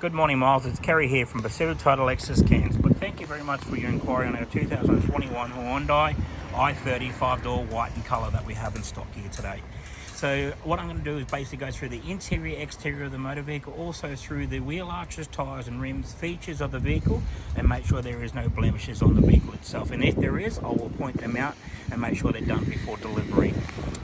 Good morning, Miles. It's Kerry here from Pacific Title Lexus Cairns. But thank you very much for your inquiry on our 2021 Hyundai i30 5-door white in colour that we have in stock here today. So what I'm going to do is basically go through the interior, exterior of the motor vehicle, also through the wheel arches, tyres and rims, features of the vehicle, and make sure there is no blemishes on the vehicle itself. And if there is, I will point them out and make sure they're done before delivery.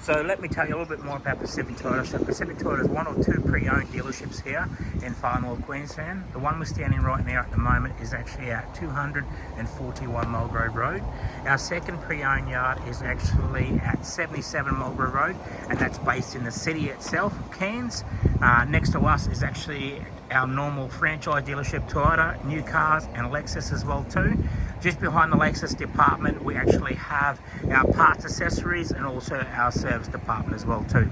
So let me tell you a little bit more about Pacific Title. So Pacific Title has one or two pre-owned dealerships here in far north Queensland. The one we're standing right now at the moment is actually at 241 Mulgrove Road. Our second pre-owned yard is actually at 77 Mulgrove Road, and that's based in the city itself, Cairns. Next to us is actually our normal franchise dealership, Toyota, New Cars and Lexus as well too. Just behind the Lexus department, we actually have our parts, accessories and also our service department as well too.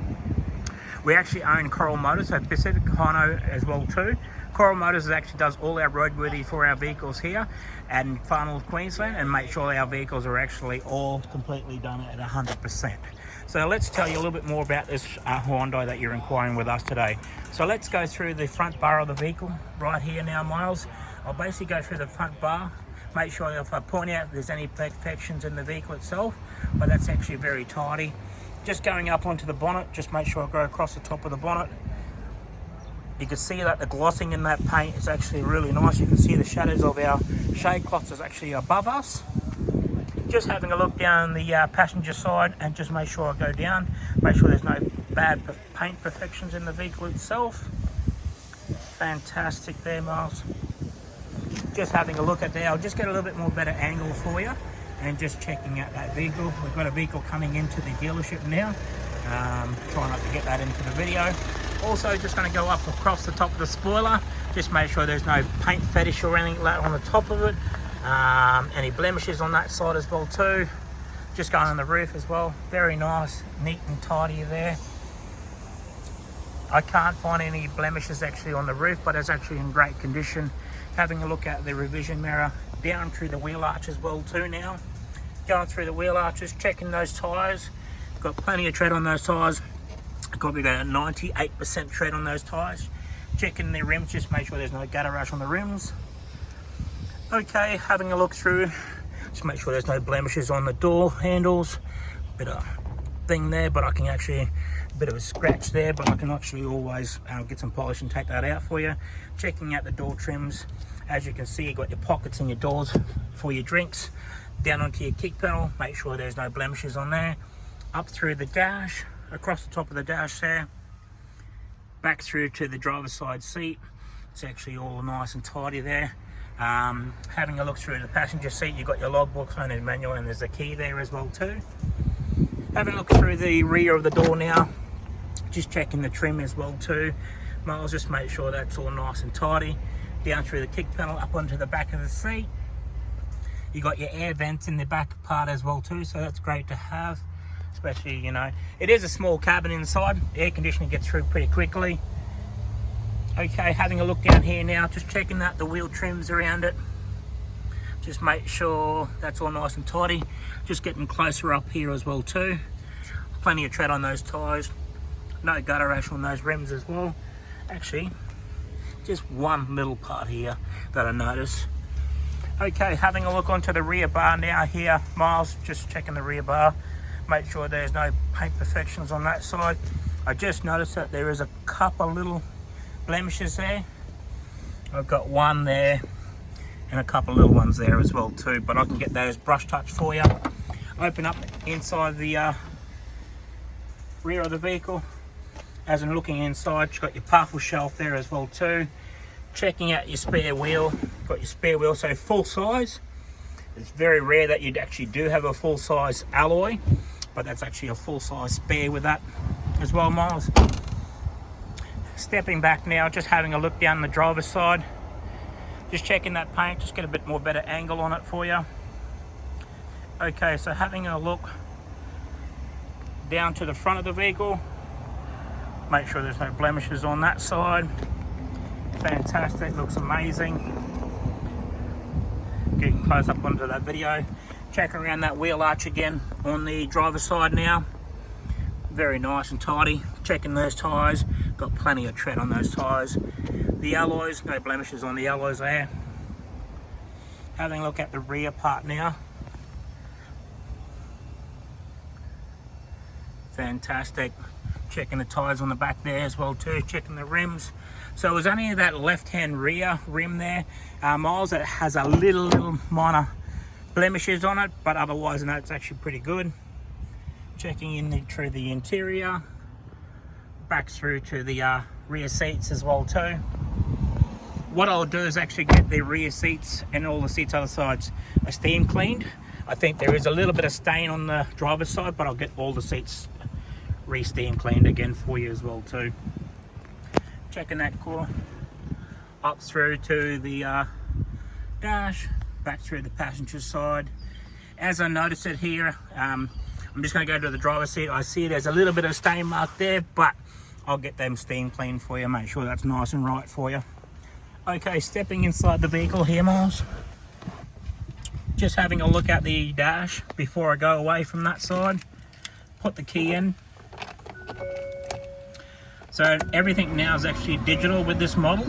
We actually own Coral Motors, so Pacific Hino as well too. Coral Motors actually does all our roadworthy for our vehicles here and far north Queensland, and make sure our vehicles are actually all completely done at 100%. So let's tell you a little bit more about this Hyundai that you're inquiring with us today. So let's go through the front bar of the vehicle right here now, Miles. I'll basically go through the front bar, make sure that if I point out if there's any imperfections in the vehicle itself, but that's actually very tidy. Just going up onto the bonnet, just make sure I go across the top of the bonnet. You can see that the glossing in that paint is actually really nice. You can see the shadows of our shade cloths is actually above us. Just having a look down the passenger side, and just make sure I go down, make sure there's no bad paint perfections in the vehicle itself. Fantastic there, Myles. Just having a look at there, I'll just get a little bit more better angle for you, and just checking out that vehicle. We've got a vehicle coming into the dealership now. Try not to get that into the video. Also, just going to go up across the top of the spoiler, just make sure there's no paint fetish or anything like on the top of it. Any blemishes on that side as well too. Just going on the roof as well, very nice, neat and tidy there. I can't find any blemishes actually on the roof, but it's actually in great condition. Having a look at the revision mirror, down through the wheel arch as well too now. Going through the wheel arches, checking those tyres. Got plenty of tread on those tyres. Got about 98% tread on those tyres. Checking the rims, just make sure there's no gutter rash on the rims. Okay, having a look through, just make sure there's no blemishes on the door handles. Bit of thing there, but I can actually, a bit of a scratch there, but I can actually always get some polish and take that out for you. Checking out the door trims, as you can see, you've got your pockets in your doors for your drinks. Down onto your kick panel, make sure there's no blemishes on there. Up through the dash, across the top of the dash there, back through to the driver's side seat. It's actually all nice and tidy there. Having a look through the passenger seat, you've got your logbook, phone and manual, and there's a key there as well too. Having a look through the rear of the door now, just checking the trim as well too. Miles, just make sure that's all nice and tidy. Down through the kick panel, up onto the back of the seat. You got your air vents in the back part as well too, so that's great to have. Especially, you know, it is a small cabin inside. The air conditioning gets through pretty quickly. Okay, having a look down here now, just checking out the wheel trims around it. Just make sure that's all nice and tidy. Just getting closer up here as well too. Plenty of tread on those tyres. No gutter rash on those rims as well. Actually, just one little part here that I noticed. Okay, having a look onto the rear bar now here, Miles, just checking the rear bar. Make sure there's no paint perfections on that side. I just noticed that there is a couple little blemishes there. I've got one there and a couple little ones there as well too, but I can get those brush touched for you. Open up inside the rear of the vehicle. As I'm looking inside, you've got your parcel shelf there as well too. Checking out your spare wheel. Got your spare wheel, so full size. It's very rare that you'd actually do have a full size alloy, but that's actually a full size spare with that as well, Miles. Stepping back now, just having a look down the driver's side. Just checking that paint, just get a bit more better angle on it for you. Okay, so having a look down to the front of the vehicle. Make sure there's no blemishes on that side. Fantastic, looks amazing. Getting close up onto that video. Check around that wheel arch again on the driver's side now. Very nice and tidy. Checking those tyres, got plenty of tread on those tyres. The alloys, no blemishes on the alloys there. Having a look at the rear part now. Fantastic. Checking the tyres on the back there as well too, checking the rims. So it was only that left-hand rear rim there, Myles, that has a little minor blemishes on it, but otherwise no, it's actually pretty good. Checking in through the interior, back through to the rear seats as well too. What I'll do is actually get the rear seats and all the seats other sides steam cleaned. I think there is a little bit of stain on the driver's side, but I'll get all the seats re-steam cleaned again for you as well too. Checking that core up through to the dash, back through the passenger side. As I notice it here, I'm just going to go to the driver's seat. I see there's a little bit of stain mark there, but I'll get them steam cleaned for you, make sure that's nice and right for you. Okay, stepping inside the vehicle here, Myles. Just having a look at the dash before I go away from that side. Put the key in. So everything now is actually digital with this model.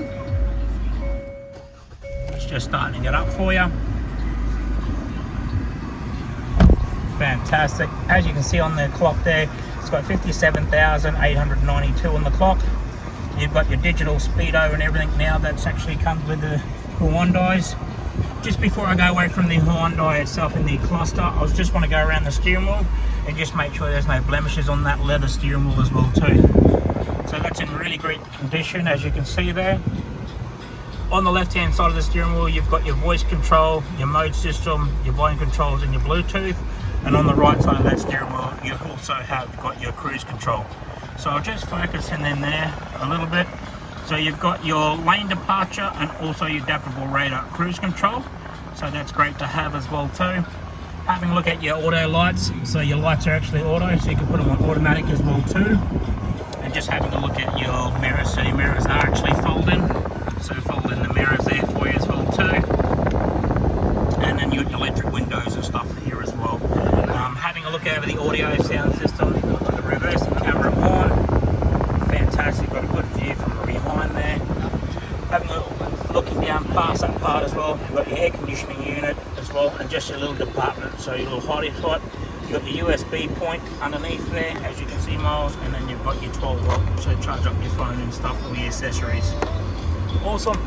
It's just starting it up for you. Fantastic. As you can see on the clock there, it's got 57,892 on the clock. You've got your digital speedo and everything now. That's actually comes with the Hyundais. Just before I go away from the Hyundai itself in the cluster, I just want to go around the steering wheel and just make sure there's no blemishes on that leather steering wheel as well too. So that's in really great condition, as you can see there. On the left hand side of the steering wheel, you've got your voice control, your mode system, your volume controls and your Bluetooth. And on the right side of that steering wheel, you also have got your cruise control. So I'll just focus in there a little bit. So you've got your lane departure and also your adaptable radar cruise control. So that's great to have as well too. Having a look at your auto lights. So your lights are actually auto, so you can put them on automatic as well too. And just having a look at your mirrors. So your mirrors are actually folding. So fold in the mirrors there for you as well too. And then your electric windows and stuff here as well. Having a look over the audio sound system. You've got the reversing camera on. Fantastic, got a good view from behind there. Having a looking down past that part as well, you've got your air conditioning unit as well, and just your little department, so your little hottie hot. You've got your USB point underneath there, as you can see, Myles, and then you've got your 12 volt, so charge up your phone and stuff for your accessories. Awesome.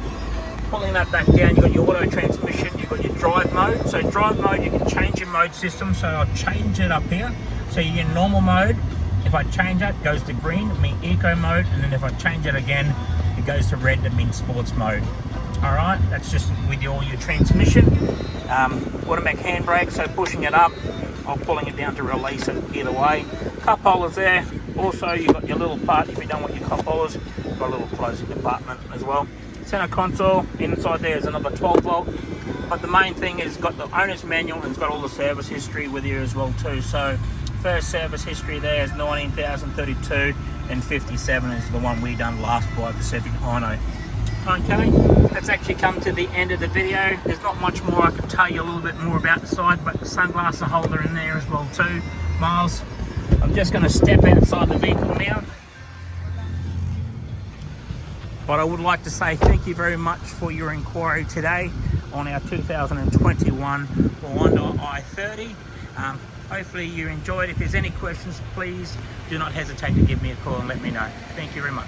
Pulling that back down, you've got your auto transmission, you've got your drive mode. So drive mode, you can change your mode system, so I'll change it up here. So you're in normal mode. If I change that, it goes to green, it means eco mode, and then if I change it again, it goes to red, it means sports mode. All right, that's just with all your transmission. Automatic handbrake, so pushing it up or pulling it down to release it, either way. Cup holders there. Also, you've got your little part, if you don't want your cup holders, you've got a little closing compartment as well. Center console, inside there is another 12 volt. But the main thing is got the owner's manual and it's got all the service history with you as well too. So first service history there is 19,032 and 57 is the one we done last by Pacific Hino. Okay, let's actually come to the end of the video. There's not much more I can tell you a little bit more about the side, but the sunglasses holder in there as well too, Myles. I'm just going to step outside the vehicle now. But I would like to say thank you very much for your inquiry today on our 2021 Hyundai i30. Hopefully you enjoyed. If there's any questions, please do not hesitate to give me a call and let me know. Thank you very much.